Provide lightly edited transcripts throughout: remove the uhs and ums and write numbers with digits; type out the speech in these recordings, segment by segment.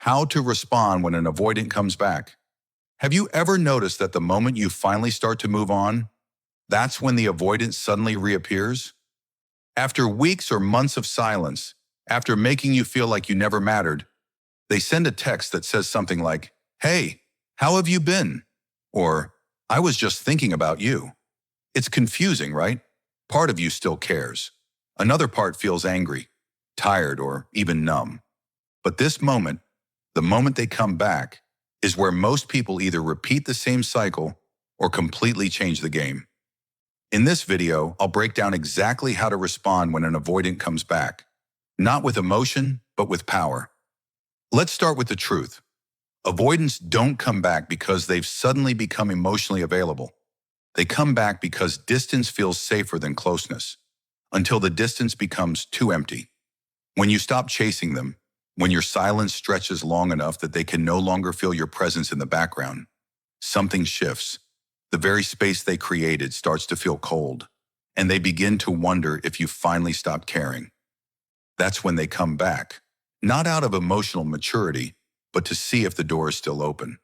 How to respond when an avoidant comes back. Have you ever noticed that the moment you finally start to move on, that's when the avoidant suddenly reappears? After weeks or months of silence, after making you feel like you never mattered, they send a text that says something like, "Hey, how have you been?" Or, "I was just thinking about you." It's confusing, right? Part of you still cares. Another part feels angry, tired, or even numb. But this moment, the moment they come back, is where most people either repeat the same cycle or completely change the game. In this video, I'll break down exactly how to respond when an avoidant comes back. Not with emotion, but with power. Let's start with the truth. Avoidants don't come back because they've suddenly become emotionally available. They come back because distance feels safer than closeness, until the distance becomes too empty. When you stop chasing them, when your silence stretches long enough that they can no longer feel your presence in the background, something shifts. The very space they created starts to feel cold, and they begin to wonder if you finally stopped caring. That's when they come back, not out of emotional maturity, but to see if the door is still open.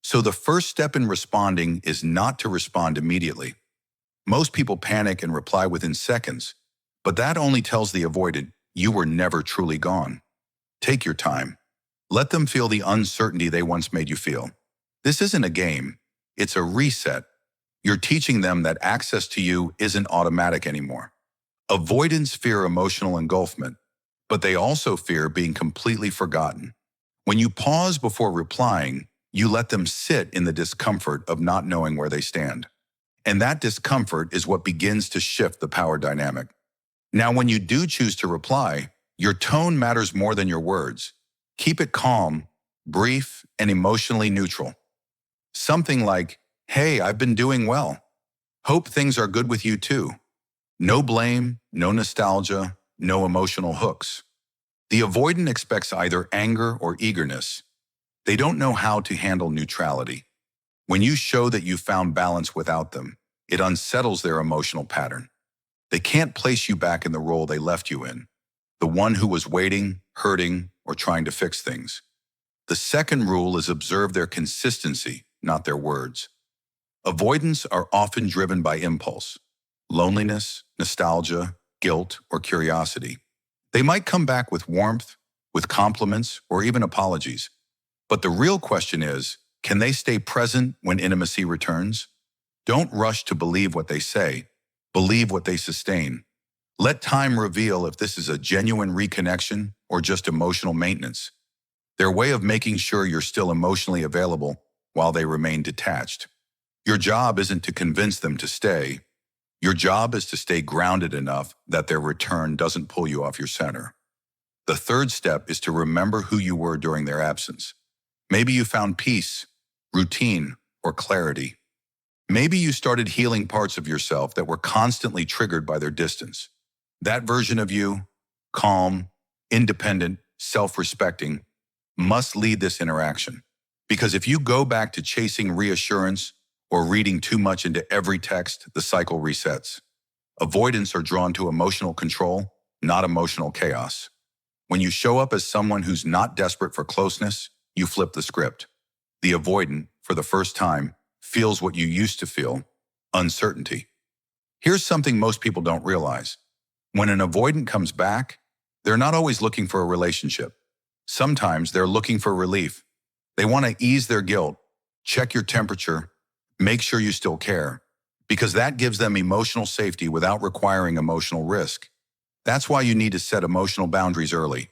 So the first step in responding is not to respond immediately. Most people panic and reply within seconds, but that only tells the avoidant you were never truly gone. Take your time. Let them feel the uncertainty they once made you feel. This isn't a game. It's a reset. You're teaching them that access to you isn't automatic anymore. Avoidants fear emotional engulfment, but they also fear being completely forgotten. When you pause before replying, you let them sit in the discomfort of not knowing where they stand. And that discomfort is what begins to shift the power dynamic. Now, when you do choose to reply, your tone matters more than your words. Keep it calm, brief, and emotionally neutral. Something like, "Hey, I've been doing well. Hope things are good with you too." No blame, no nostalgia, no emotional hooks. The avoidant expects either anger or eagerness. They don't know how to handle neutrality. When you show that you found balance without them, it unsettles their emotional pattern. They can't place you back in the role they left you in, the one who was waiting, hurting, or trying to fix things. The second rule is observe their consistency, not their words. Avoidants are often driven by impulse, loneliness, nostalgia, guilt, or curiosity. They might come back with warmth, with compliments, or even apologies. But the real question is, can they stay present when intimacy returns? Don't rush to believe what they say. Believe what they sustain. Let time reveal if this is a genuine reconnection or just emotional maintenance. Their way of making sure you're still emotionally available while they remain detached. Your job isn't to convince them to stay. Your job is to stay grounded enough that their return doesn't pull you off your center. The third step is to remember who you were during their absence. Maybe you found peace, routine, or clarity. Maybe you started healing parts of yourself that were constantly triggered by their distance. That version of you, calm, independent, self-respecting, must lead this interaction. Because if you go back to chasing reassurance or reading too much into every text, the cycle resets. Avoidants are drawn to emotional control, not emotional chaos. When you show up as someone who's not desperate for closeness, you flip the script. The avoidant, for the first time, feels what you used to feel, uncertainty. Here's something most people don't realize. When an avoidant comes back, they're not always looking for a relationship. Sometimes they're looking for relief. They want to ease their guilt, check your temperature, make sure you still care, because that gives them emotional safety without requiring emotional risk. That's why you need to set emotional boundaries early.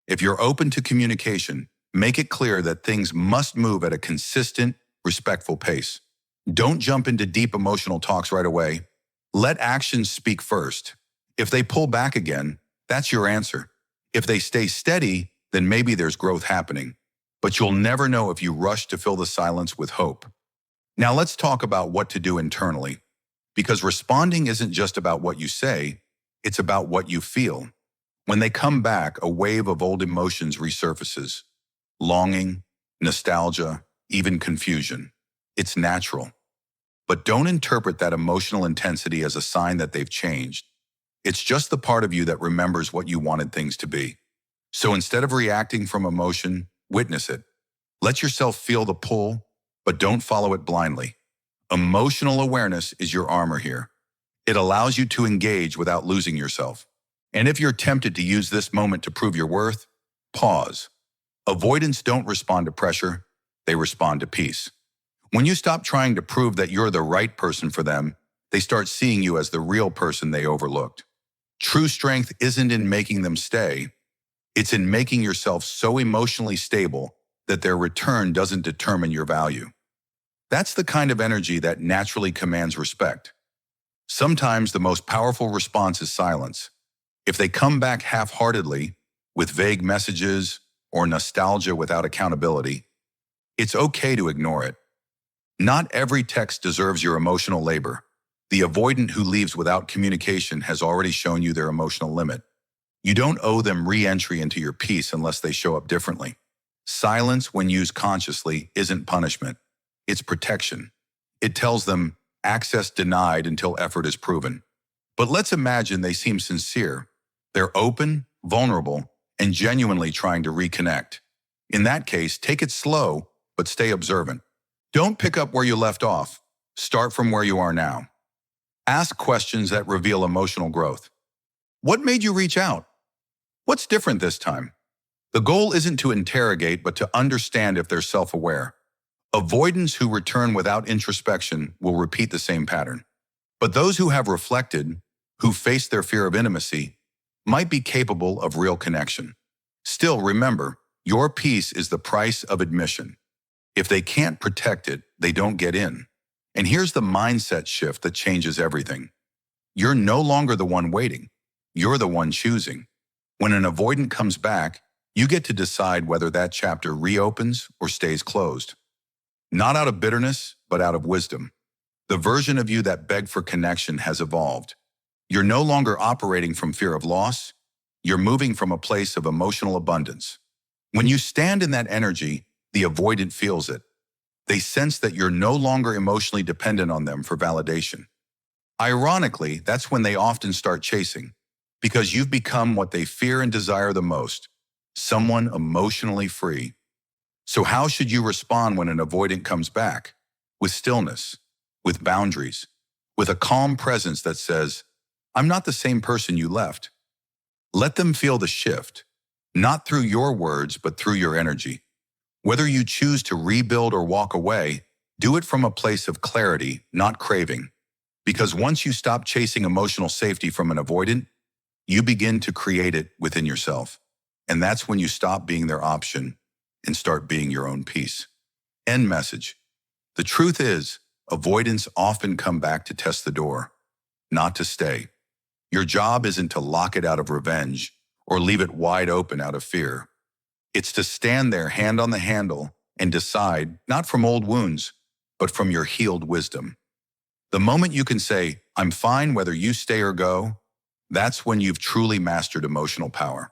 If you're open to communication, make it clear that things must move at a consistent, respectful pace. Don't jump into deep emotional talks right away. Let actions speak first. If they pull back again, that's your answer. If they stay steady, then maybe there's growth happening. But you'll never know if you rush to fill the silence with hope. Now let's talk about what to do internally. Because responding isn't just about what you say, it's about what you feel. When they come back, a wave of old emotions resurfaces. Longing, nostalgia, even confusion. It's natural. But don't interpret that emotional intensity as a sign that they've changed. It's just the part of you that remembers what you wanted things to be. So instead of reacting from emotion, Witness it. Let yourself feel the pull, but don't follow it blindly. Emotional awareness is your armor here. It allows you to engage without losing yourself. And if you're tempted to use this moment to prove your worth, pause. Avoidants don't respond to pressure, they respond to peace. When you stop trying to prove that you're the right person for them, they start seeing you as the real person they overlooked. True strength isn't in making them stay, it's in making yourself so emotionally stable that their return doesn't determine your value. That's the kind of energy that naturally commands respect. Sometimes the most powerful response is silence. If they come back half-heartedly, with vague messages or nostalgia without accountability, it's okay to ignore it. Not every text deserves your emotional labor. The avoidant who leaves without communication has already shown you their emotional limit. You don't owe them re-entry into your peace unless they show up differently. Silence, when used consciously, isn't punishment. It's protection. It tells them, access denied until effort is proven. But let's imagine they seem sincere. They're open, vulnerable, and genuinely trying to reconnect. In that case, take it slow, but stay observant. Don't pick up where you left off. Start from where you are now. Ask questions that reveal emotional growth. What made you reach out? What's different this time? The goal isn't to interrogate, but to understand if they're self-aware. Avoidants who return without introspection will repeat the same pattern. But those who have reflected, who face their fear of intimacy, might be capable of real connection. Still, remember, your peace is the price of admission. If they can't protect it, they don't get in. And here's the mindset shift that changes everything. You're no longer the one waiting. You're the one choosing. When an avoidant comes back, you get to decide whether that chapter reopens or stays closed. Not out of bitterness, but out of wisdom. The version of you that begged for connection has evolved. You're no longer operating from fear of loss. You're moving from a place of emotional abundance. When you stand in that energy, the avoidant feels it. They sense that you're no longer emotionally dependent on them for validation. Ironically, that's when they often start chasing, because you've become what they fear and desire the most, someone emotionally free. So how should you respond when an avoidant comes back? With stillness, with boundaries, with a calm presence that says, I'm not the same person you left. Let them feel the shift, not through your words, but through your energy. Whether you choose to rebuild or walk away, do it from a place of clarity, not craving. Because once you stop chasing emotional safety from an avoidant, you begin to create it within yourself. And that's when you stop being their option and start being your own peace. End message. The truth is, avoidants often come back to test the door, not to stay. Your job isn't to lock it out of revenge or leave it wide open out of fear. It's to stand there hand on the handle and decide, not from old wounds, but from your healed wisdom. The moment you can say, I'm fine whether you stay or go, that's when you've truly mastered emotional power.